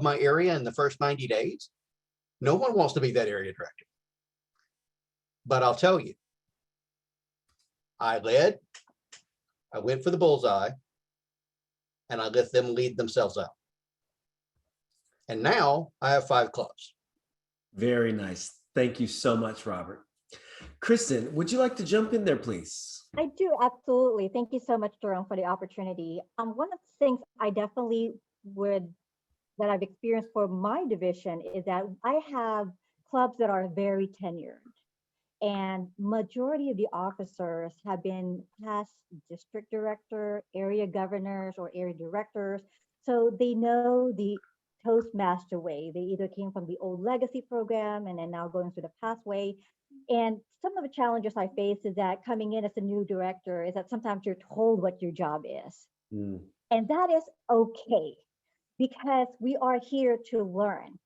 my area in the first 90 days. No one wants to be that area director. But I'll tell you, I led, I went for the bullseye, and I let them lead themselves out. And now I have 5 clubs. Very nice. Thank you so much, Robert. Kristen, would you like to jump in there, please? I do, absolutely. Thank you so much, Jerome, for the opportunity. One of the things I definitely that I've experienced for my division is that I have clubs that are very tenured. And majority of the officers have been past district director, area governors, or area directors. So they know the Toastmaster way. They either came from the old legacy program and then now going through the pathway. And some of the challenges I face is that coming in as a new director is that sometimes you're told what your job is. And that is okay, because we are here to learn.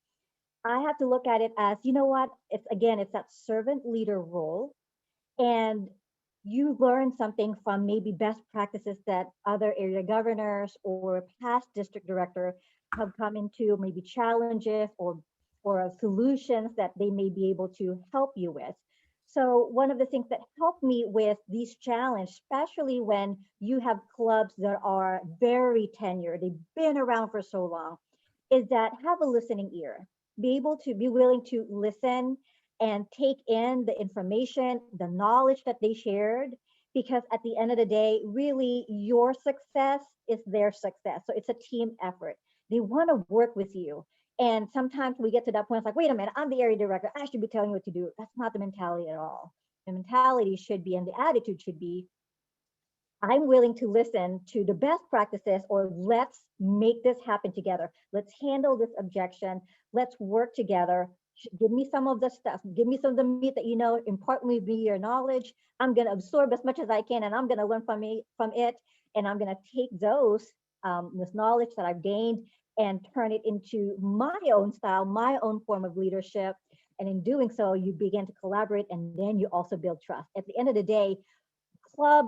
I have to look at it as, you know what, it's that servant leader role. And you learn something from maybe best practices that other area governors or past district director have come into, maybe challenges or solutions that they may be able to help you with. So one of the things that helped me with these challenges, especially when you have clubs that are very tenured, they've been around for so long, is that have a listening ear. Be willing to listen and take in the information, the knowledge that they shared, because at the end of the day, really your success is their success. So it's a team effort. They want to work with you. And sometimes we get to that point, it's like, wait a minute, I'm the area director, I should be telling you what to do. That's not the mentality at all. The mentality should be, and the attitude should be, I'm willing to listen to the best practices, or let's make this happen together. Let's handle this objection. Let's work together Give me some of the stuff. Give me some of the meat that you know. Impart me your knowledge. I'm going to absorb as much as I can, and I'm going to learn from it. And I'm going to take this knowledge that I've gained and turn it into my own style, my own form of leadership. And in doing so, you begin to collaborate, and then you also build trust. At the end of the day, club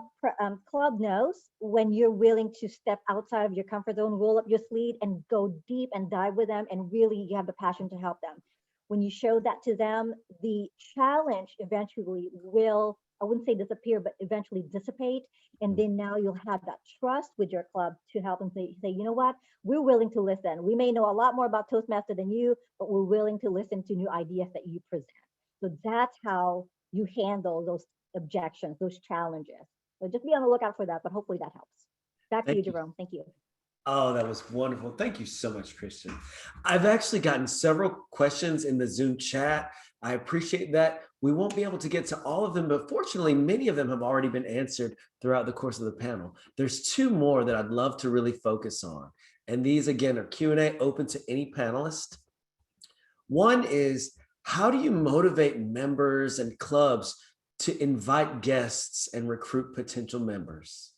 knows when you're willing to step outside of your comfort zone, roll up your sleeve, and go deep and dive with them, and really you have the passion to help them. When you show that to them, the challenge eventually will, I wouldn't say disappear, but eventually dissipate. And then now you'll have that trust with your club to help them say, you know what, we're willing to listen. We may know a lot more about Toastmaster than you, but we're willing to listen to new ideas that you present. So that's how you handle those objections, those challenges. So just be on the lookout for that, but hopefully that helps. Back to you, Jerome. Thank you. Oh, that was wonderful. Thank you so much, Christian. I've actually gotten several questions in the Zoom chat. I appreciate that. We won't be able to get to all of them, but fortunately, many of them have already been answered throughout the course of the panel. There's two more that I'd love to really focus on. And these, again, are Q&A open to any panelist. One is, how do you motivate members and clubs to invite guests and recruit potential members?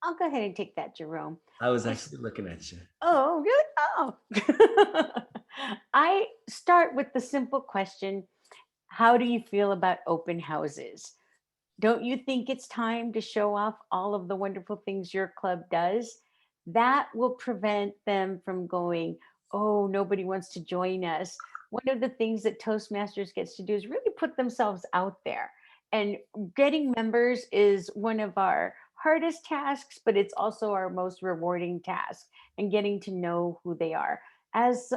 I'll go ahead and take that, Jerome. I was actually looking at you. Oh, really? Oh. I start with the simple question, how do you feel about open houses? Don't you think it's time to show off all of the wonderful things your club does? That will prevent them from going, oh, nobody wants to join us. One of the things that Toastmasters gets to do is really put themselves out there. And getting members is one of our hardest tasks, but it's also our most rewarding task, and getting to know who they are. As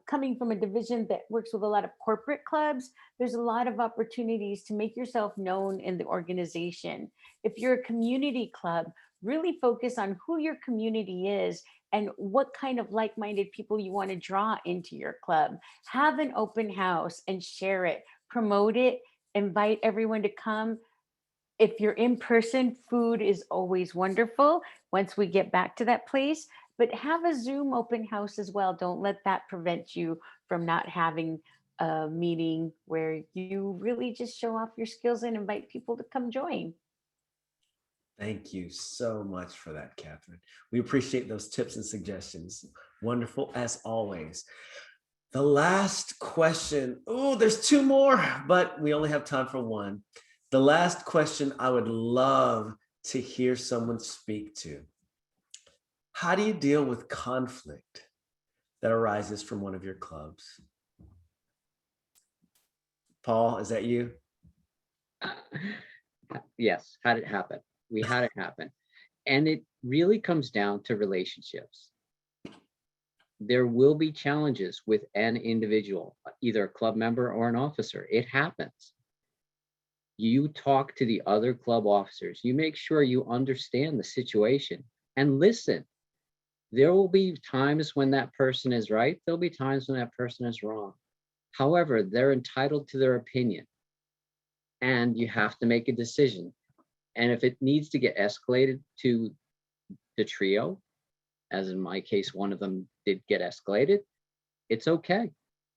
coming from a division that works with a lot of corporate clubs, there's a lot of opportunities to make yourself known in the organization. If you're a community club, really focus on who your community is and what kind of like-minded people you want to draw into your club. Have an open house and share it, promote it, invite everyone to come. If you're in person, food is always wonderful once we get back to that place, but have a Zoom open house as well. Don't let that prevent you from not having a meeting where you really just show off your skills and invite people to come join. Thank you so much for that, Catherine. We appreciate those tips and suggestions. Wonderful as always. The last question, oh, there's two more, but we only have time for one. The last question I would love to hear someone speak to. How do you deal with conflict that arises from one of your clubs? Paul, is that you? Yes, had it happen. We had it happen. And it really comes down to relationships. There will be challenges with an individual, either a club member or an officer. It happens. You talk to the other club officers. You make sure you understand the situation and listen. There will be times when that person is right. There'll be times when that person is wrong. However, they're entitled to their opinion, and you have to make a decision. And if it needs to get escalated to the trio, as in my case, one of them did get escalated, it's okay.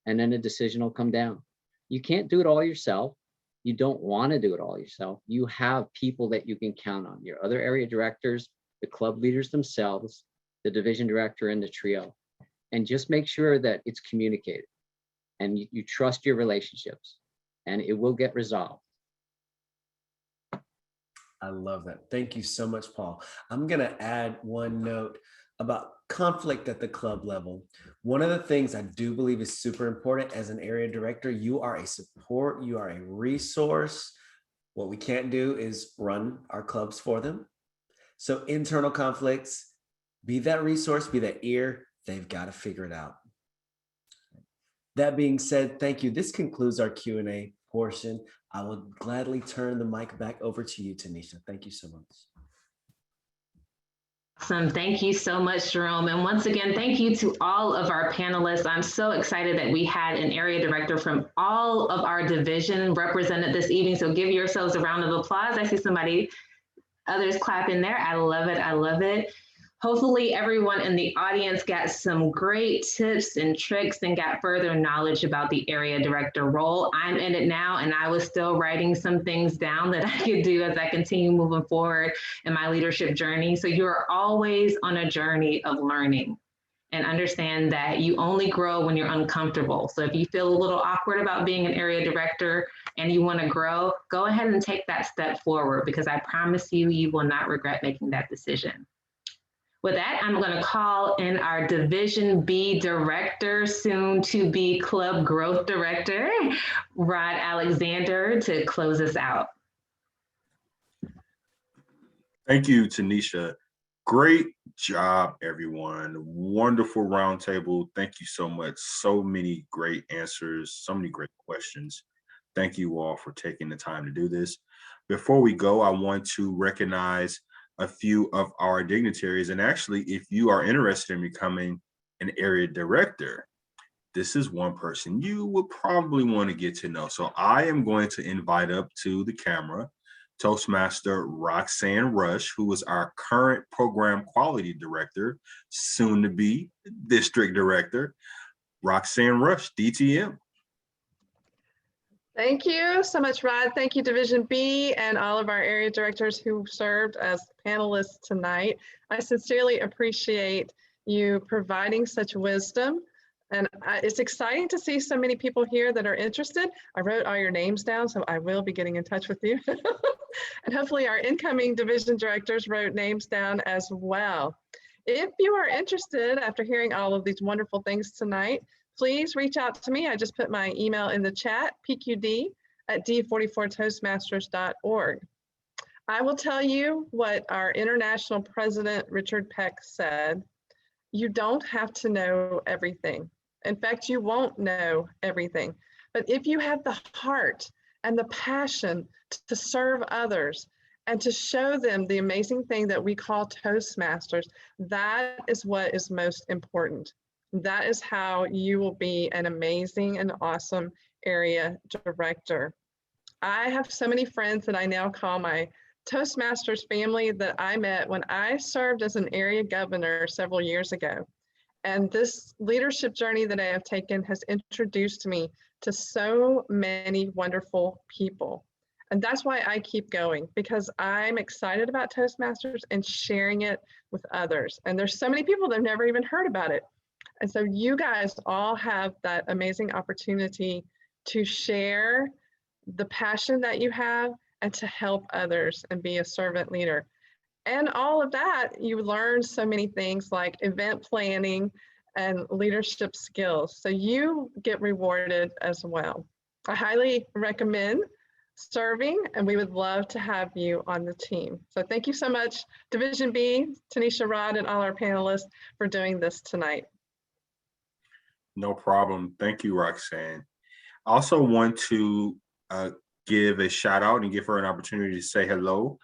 And then a decision will come down. You can't do it all yourself. You don't want to do it all yourself. You have people that you can count on, your other area directors, the club leaders themselves, the division director, and the trio. And just make sure that it's communicated and you trust your relationships, and it will get resolved. I love that. Thank you so much, Paul. I'm going to add one note about conflict at the club level. One of the things I do believe is super important as an area director, you are a support, you are a resource. What we can't do is run our clubs for them. So internal conflicts, be that resource, be that ear, they've got to figure it out. That being said, thank you. This concludes our Q&A portion. I will gladly turn the mic back over to you, Tanisha. Thank you so much. Awesome. Thank you so much, Jerome. And once again, thank you to all of our panelists. I'm so excited that we had an area director from all of our division represented this evening. So give yourselves a round of applause. I see somebody Others clap in there. I love it. I love it. Hopefully everyone in the audience got some great tips and tricks and got further knowledge about the area director role. I'm in it now, and I was still writing some things down that I could do as I continue moving forward in my leadership journey. So you're always on a journey of learning, and understand that you only grow when you're uncomfortable. So if you feel a little awkward about being an area director and you want to grow, go ahead and take that step forward, because I promise you, you will not regret making that decision. With that, I'm going to call in our Division B Director, soon to be Club Growth Director, Rod Alexander, to close us out. Thank you, Tanisha. Great job, everyone. Wonderful roundtable. Thank you so much. So many great answers, so many great questions. Thank you all for taking the time to do this. Before we go, I want to recognize a few of our dignitaries. And actually, if you are interested in becoming an area director, this is one person you would probably want to get to know. So I am going to invite up to the camera Toastmaster Roxanne Rush, who is our current program quality director, soon to be district director. Roxanne Rush, DTM. Thank you so much, Rod. Thank you, Division B, and all of our area directors who served as panelists tonight. I sincerely appreciate you providing such wisdom. And it's exciting to see so many people here that are interested. I wrote all your names down, so I will be getting in touch with you. And hopefully our incoming division directors wrote names down as well. If you are interested, after hearing all of these wonderful things tonight, please reach out to me. I just put my email in the chat, pqd@d44toastmasters.org. I will tell you what our international president, Richard Peck, said. You don't have to know everything. In fact, you won't know everything. But if you have the heart and the passion to serve others and to show them the amazing thing that we call Toastmasters, that is what is most important. That is how you will be an amazing and awesome area director. I have so many friends that I now call my Toastmasters family that I met when I served as an area governor several years ago. And this leadership journey that I have taken has introduced me to so many wonderful people. And that's why I keep going, because I'm excited about Toastmasters and sharing it with others. And there's so many people that have never even heard about it. And so you guys all have that amazing opportunity to share the passion that you have and to help others and be a servant leader. And all of that, you learn so many things like event planning and leadership skills. So you get rewarded as well. I highly recommend serving, and we would love to have you on the team. So thank you so much, Division B, Tanisha, Rod, and all our panelists for doing this tonight. No problem. Thank you, Roxanne. I also want to give a shout out and give her an opportunity to say hello.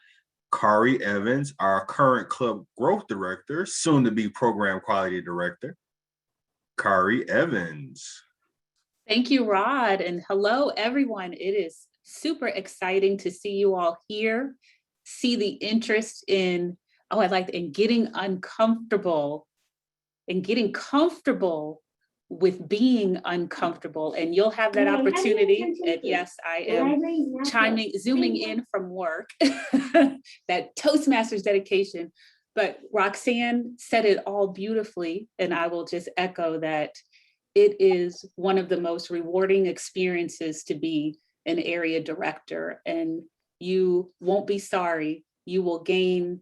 Kari Evans, our current club growth director, soon to be program quality director. Kari Evans. Thank you, Rod, and hello, everyone. It is super exciting to see you all here, see the interest in, in getting uncomfortable and getting comfortable with being uncomfortable. And you'll have that opportunity. And yes, I am zooming in from work, that Toastmasters dedication. But Roxanne said it all beautifully. And I will just echo that it is one of the most rewarding experiences to be an area director, and you won't be sorry. You'll gain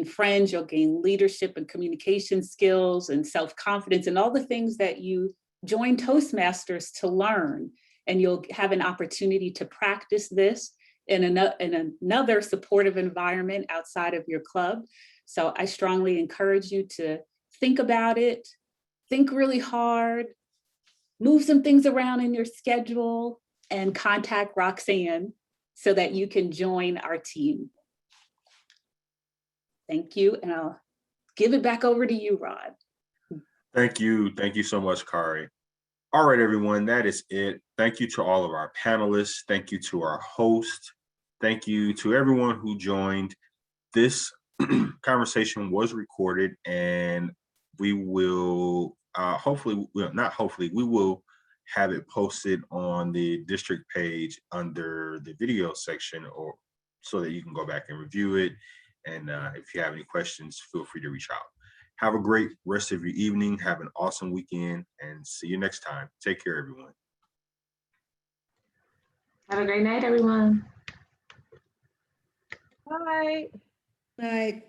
friends, you'll gain leadership and communication skills and self-confidence and all the things that you join Toastmasters to learn. And you'll have an opportunity to practice this in another supportive environment outside of your club. So I strongly encourage you to think about it, think really hard, move some things around in your schedule, and contact Roxanne so that you can join our team. Thank you, and I'll give it back over to you, Rod. Thank you. Thank you so much, Kari. All right, everyone, that is it. Thank you to all of our panelists. Thank you to our host. Thank you to everyone who joined. this conversation was recorded, and we will hopefully, well, not hopefully, we will have it posted on the district page under the video section, or so that you can go back and review it. And if you have any questions, feel free to reach out. Have a great rest of your evening. Have an awesome weekend, and see you next time. Take care, everyone. Have a great night, everyone. Bye. Right.